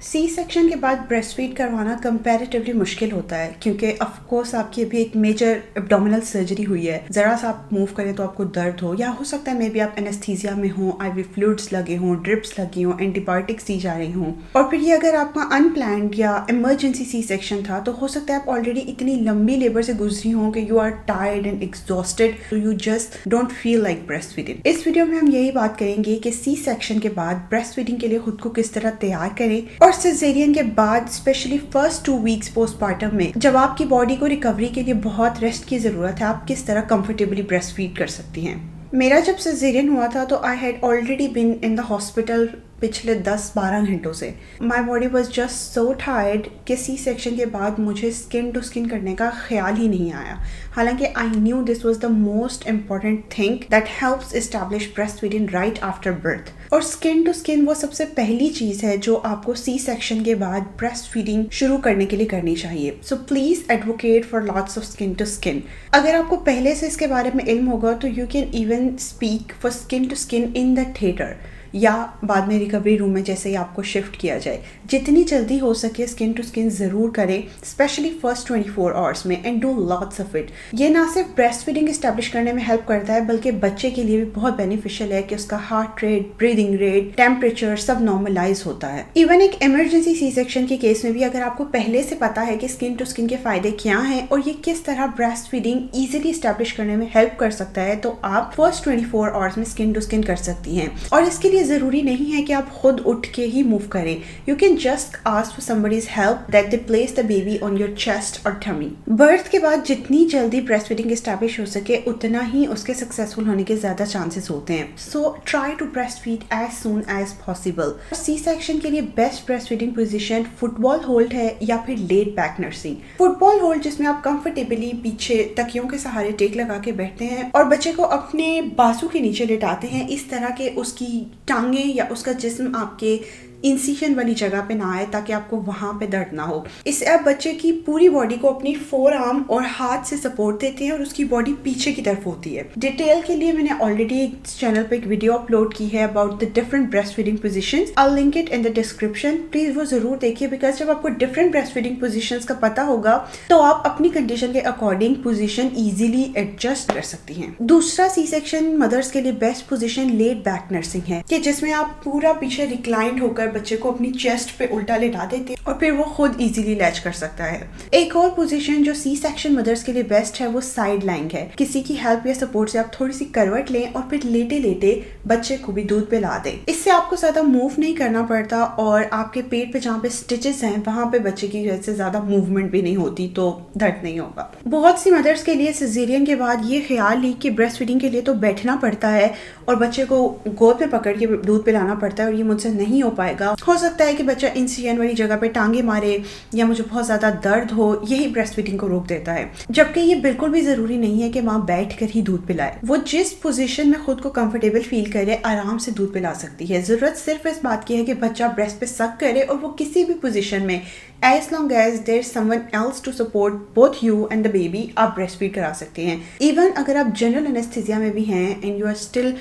सी section के बाद breast feed करवाना कंपैरेटिवली मुश्किल होता है क्योंकि ऑफ कोर्स आपकी अभी एक मेजर एब्डोमिनल सर्जरी हुई है। ज़रा सा आप मूव करें तो आपको दर्द हो, या हो सकता है मे बी आप एनेस्थीसिया में हों, आईवी फ्लूइड्स लगे हों, ड्रिप्स लगी हों, एंटीबायोटिक्स दी जा रही हों। और फिर ये अगर आपका अनप्लान्ड या इमरजेंसी सी सेक्शन था तो हो सकता है आप ऑलरेडी इतनी लंबी लेबर से गुजरी हों कि you are tired and exhausted, तो you just don't feel like breastfeeding. इस वीडियो में हम यही बात करेंगे कि सी सेक्शन के बाद ब्रेस्ट फीडिंग के लिए खुद को किस तरह तैयार करें, और सिजेरियन के बाद स्पेशली फर्स्ट 2 वीक्स पोस्टपार्टम में जब आपकी बॉडी को रिकवरी के लिए बहुत रेस्ट की जरूरत है, आप किस तरह कंफर्टेबली ब्रेस्ट फीड कर सकती हैं। मेरा जब सिजेरियन हुआ था तो I had already been in the hospital पिछले 10-12 घंटों से। My body was just so tired कि सी सेक्शन के बाद मुझे स्किन टू स्किन करने का ख्याल ही नहीं आया। हालांकि I knew this was the most important thing that helps establish breast feeding right after birth. और स्किन टू स्किन वो सबसे पहली चीज़ है जो आपको सी सेक्शन के बाद ब्रेस्ट फीडिंग शुरू करने के लिए करनी चाहिए। So please advocate for lots of skin to skin. अगर आपको पहले से इसके बारे में इल्म होगा तो you can even speak for skin to skin in the theatre या बाद में रिकवरी रूम में जैसे ही आपको शिफ्ट किया जाए। जितनी जल्दी हो सके स्किन टू स्किन ज़रूर करें, स्पेशली फर्स्ट 24 आवर्स में, and do lots of it. ये ना सिर्फ ब्रेस्ट फीडिंग इस्टेब्लिश करने में हेल्प करता है बल्कि बच्चे के लिए भी बहुत बेनिफिशियल है कि उसका heart rate, breathing rate, temperature सब नॉर्मलाइज होता है। इवन एक इमरजेंसी सी सेक्शन के केस में भी अगर आपको पहले से पता है कि स्किन टू स्किन के फायदे क्या हैं और ये किस तरह ब्रेस्ट फीडिंग ईजिली इस्टेब्लिश करने में हेल्प कर सकता है, तो आप फर्स्ट 24 आवर्स में स्किन टू स्किन कर सकती हैं। और इसके लिए ज़रूरी नहीं है कि आप खुद उठ के ही मूव करें। You can just ask for somebody's help that they place the baby on your chest और टमी। बर्थ के बाद जितनी जल्दी ब्रेस्ट फीडिंग एस्टैब्लिश हो सके उतना ही उसके सक्सेसफुल होने के ज़्यादा चांसेस होते हैं। So try to breastfeed as soon as possible. C section के लिए best breastfeeding position football hold है या फिर laid back nursing. Football hold जिसमें आप कंफर्टेबली पीछे तकियों के सहारे टेक लगा के बैठते हैं और बच्चे को अपने बाजू के नीचे लेटाते हैं, इस तरह के उसकी टांगे या उसका जिस्म आपके इंसिशन वाली जगह पे ना आए ताकि आपको वहां पे दर्द ना हो। इससे आप बच्चे की पूरी बॉडी को अपनी फोर आर्म और हाथ से सपोर्ट देते हैं और उसकी बॉडी पीछे की तरफ होती है। डिटेल के लिए मैंने ऑलरेडी इस चैनल पे एक वीडियो अपलोड की है about the different breast feeding positions. I will link it in the description, please वो जरूर देखिए, बिकॉज जब आपको डिफरेंट ब्रेस्ट फीडिंग पोजीशंस का पता होगा तो आप अपनी कंडीशन के अकॉर्डिंग पोजीशन इजीली एडजस्ट कर सकती हैं। दूसरा सी सेक्शन मदर्स के लिए best position laid back nursing है कि जिसमें आप पूरा पीछे रिक्लाइंड होकर बच्चे को अपनी चेस्ट पे उल्टा लेटा देते हैं और फिर वो खुद इजीली लैच कर सकता है। एक और पोजीशन जो सी सेक्शन मदर्स के लिए बेस्ट है वो साइड लाइंग है। किसी की हेल्प या सपोर्ट से आप थोड़ी सी करवट लें और फिर लेटे लेटे बच्चे को भी दूध पिला दें। इससे आपको ज्यादा मूव नहीं करना पड़ता और आपके पेट पे जहाँ पे स्टिचेस हैं वहां पे बच्चे की वजह से ज्यादा मूवमेंट भी नहीं होती, तो दर्द नहीं होगा। बहुत सी मदर्स के लिए सिजेरियन के बाद ये ख्याल ली कि ब्रेस्ट फीडिंग के लिए तो बैठना पड़ता है और बच्चे को गोद पे पकड़ के दूध पिलाना पड़ता है और ये मुझसे नहीं हो पाएगा। हो सकता है कि बच्चा इंसिजन वाली जगह पे टांगे मारे या मुझे बहुत ज्यादा दर्द हो, यही ब्रेस्ट फीडिंग को रोक देता है। जबकि ये बिल्कुल भी जरूरी नहीं है कि माँ बैठ कर ही दूध पिलाए। वो जिस पोजीशन में खुद को कंफर्टेबल फील करे आराम से दूध पिला सकती है। जरूरत सिर्फ इस बात की है कि बच्चा ब्रेस्ट पे सक करे और वो किसी भी पोजीशन में as long as there's someone else to support both you and the baby, आप ब्रेस्ट फीड करा सकते हैं। इवन अगर आप जनरल एनेस्थीसिया में भी हैं and you are still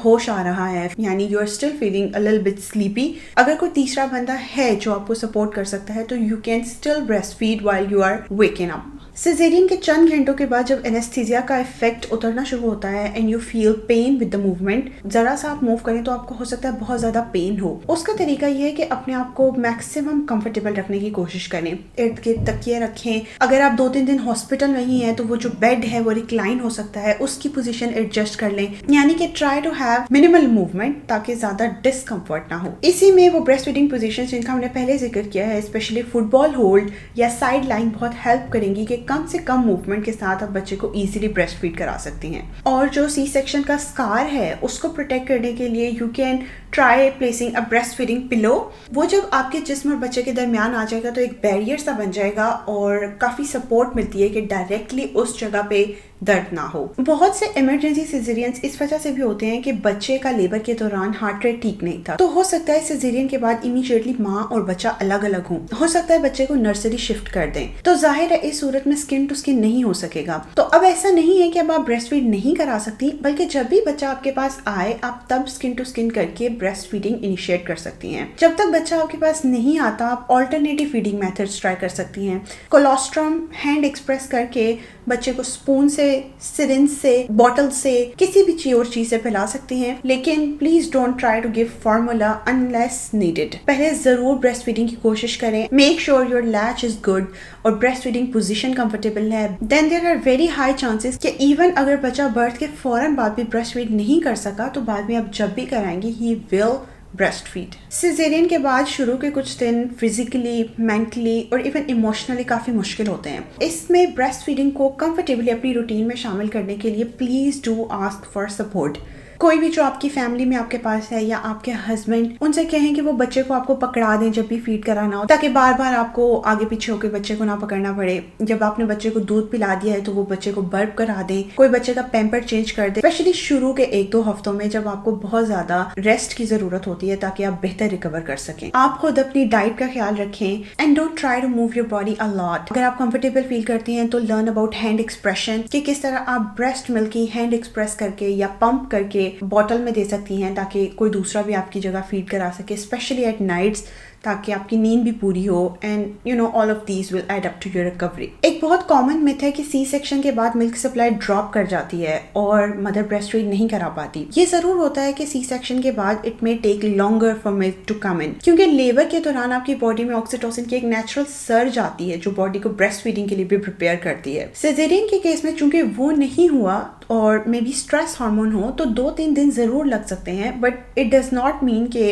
होश आ रहा है, यानी you are still feeling a little bit sleepy, अगर कोई तीसरा बंदा है जो आपको सपोर्ट कर सकता है तो you can still breastfeed while you are waking up। Caesarean के चंद घंटों के बाद जब एनेस्थीसिया का इफेक्ट उतरना शुरू होता है and you feel pain with the movement, जरा सा आप मूव करें तो आपको हो सकता है बहुत ज्यादा पेन हो। उसका तरीका ये है कि अपने आप को मैक्सिमम कंफर्टेबल रखने की कोशिश करें। इर्द गिर्द तकिए रखें। अगर आप 2-3 दिन हॉस्पिटल में ही हैं तो वो जो बेड है वो रिक्लाइन हो सकता है, उसकी पोजीशन एडजस्ट कर लें। यानी कि try to have minimal movement ताकि ज्यादा डिस्कम्फर्ट ना हो। इसी में वो ब्रेस्ट फीडिंग पोजीशन जिनका हमने पहले जिक्र किया है, स्पेशली फुटबॉल होल्ड या साइड लाइन, बहुत हेल्प करेंगी कि कम से कम मूवमेंट के साथ आप बच्चे को इजीली ब्रेस्ट फीड करा सकती हैं। और जो सी सेक्शन का स्कार है उसको प्रोटेक्ट करने के लिए you can try placing a breast feeding pillow. वो जब आपके जिस्म और बच्चे के दरमियान आ जाएगा तो एक बैरियर सा बन जाएगा और काफी सपोर्ट मिलती है कि डायरेक्टली उस जगह पे दर्द ना हो। बहुत से इमरजेंसी सिजेरियंस इस वजह से भी होते हैं कि बच्चे का लेबर के दौरान हार्ट रेट ठीक नहीं था, तो हो सकता है सिजेरियन के बाद इमीडिएटली माँ और बच्चा अलग अलग हो सकता है बच्चे को नर्सरी शिफ्ट कर दें। तो जाहिर है इस सूरत में में स्किन टू स्किन नहीं हो सकेगा। तो अब ऐसा नहीं है कि अब आप ब्रेस्ट फीड नहीं करा सकती, बल्कि जब भी बच्चा आपके पास आए आप तब स्किन टू स्किन करके ब्रेस्ट फीडिंग इनिशिएट कर सकती हैं। जब तक बच्चा आपके पास नहीं आता आप ऑल्टरनेटिव फीडिंग मेथड्स ट्राई कर सकती हैं। कोलोस्ट्रम हैंड एक्सप्रेस करके बच्चे को स्पून से, सिरिंज से, बॉटल से, किसी भी और चीज से पिला सकती हैं, लेकिन please don't try to give formula unless needed. पहले जरूर ब्रेस्ट फीडिंग की कोशिश करें। Make sure your latch is good और ब्रेस्ट फीडिंग पोजीशन कंफर्टेबल है। Then there are very high chances कि इवन अगर बच्चा बर्थ के फौरन बाद भी ब्रेस्ट फीड नहीं कर सका तो बाद में आप जब भी कराएंगे he will breast feed. Caesarean के बाद शुरू के कुछ दिन फिजिकली, मेंटली और इवन इमोशनली काफी मुश्किल होते हैं। इसमें ब्रेस्ट फीडिंग को कंफर्टेबली अपनी रूटीन में शामिल करने के लिए please do ask for support. कोई भी जो आपकी फैमिली में आपके पास है या आपके हस्बैंड, उनसे कहें कि वो बच्चे को आपको पकड़ा दें जब भी फीड कराना हो, ताकि बार बार आपको आगे पीछे होकर बच्चे को ना पकड़ना पड़े। जब आपने बच्चे को दूध पिला दिया है तो वो बच्चे को बर्प करा दें, कोई बच्चे का पैम्पर चेंज कर दे, स्पेशली शुरू के 1-2 हफ्तों में जब आपको बहुत ज्यादा रेस्ट की जरूरत होती है ताकि आप बेहतर रिकवर कर सकें। आप खुद अपनी डाइट का ख्याल रखें and don't try to move your body a lot. अगर आप कंफर्टेबल फील करती हैं तो लर्न अबाउट हैंड एक्सप्रेशन, कि किस तरह आप ब्रेस्ट मिल्क की हैंड एक्सप्रेस करके या पंप करके बॉटल में दे सकती हैं ताकि कोई दूसरा भी आपकी जगह फीड करा सके, स्पेशली एट नाइट्स, ताकि आपकी नींद भी पूरी हो and you know all of these will add up to your recovery. एक बहुत कॉमन मिथ है कि सी सेक्शन के बाद मिल्क सप्लाई ड्रॉप कर जाती है और मदर ब्रेस्ट फीड नहीं करा पाती। ये जरूर होता है कि सी सेक्शन के बाद it may take longer for milk to come in, क्योंकि लेबर के दौरान आपकी बॉडी में ऑक्सीटोसिन की एक नेचुरल सर्ज आती है जो बॉडी को ब्रेस्ट फीडिंग के लिए भी प्रिपेयर करती है। सिजेरियन के केस में चूंकि वो नहीं हुआ और मे बी स्ट्रेस हार्मोन हो तो 2-3 दिन जरूर लग सकते हैं, but it does not mean के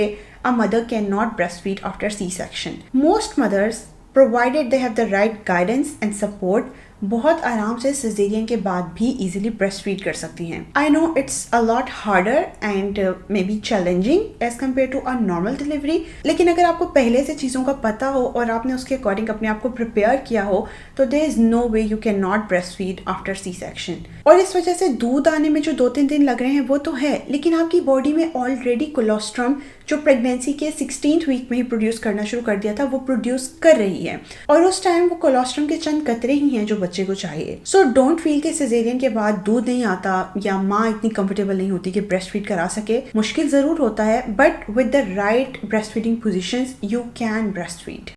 a mother cannot breastfeed after C-section. Most mothers, provided they have the right guidance and support, बहुत आराम से सिजेरियन के बाद भी इजीली ब्रेस्ट फीड कर सकती हैं। I know it's a lot harder and may be challenging as compare to a normal delivery, लेकिन अगर आपको पहले से चीज़ों का पता हो और आपने उसके अकॉर्डिंग अपने आप को प्रिपेयर किया हो तो there is no way you can not breast feed after C section. और इस वजह से दूध आने में जो 2-3 दिन लग रहे हैं वो तो है, लेकिन आपकी बॉडी में ऑलरेडी कोलोस्ट्रम जो प्रेगनेंसी के 16th वीक में ही प्रोड्यूस करना शुरू कर दिया था वो प्रोड्यूस कर रही है, और उस टाइम वो कोलोस्ट्रम के चंद कतरे ही हैं जो बच्चे को चाहिए। सो डोंट फील कि सिजेरियन के बाद दूध नहीं आता या माँ इतनी कंफर्टेबल नहीं होती कि ब्रेस्ट फीड करा सके। मुश्किल जरूर होता है, but with the right breast feeding positions you can breast feed.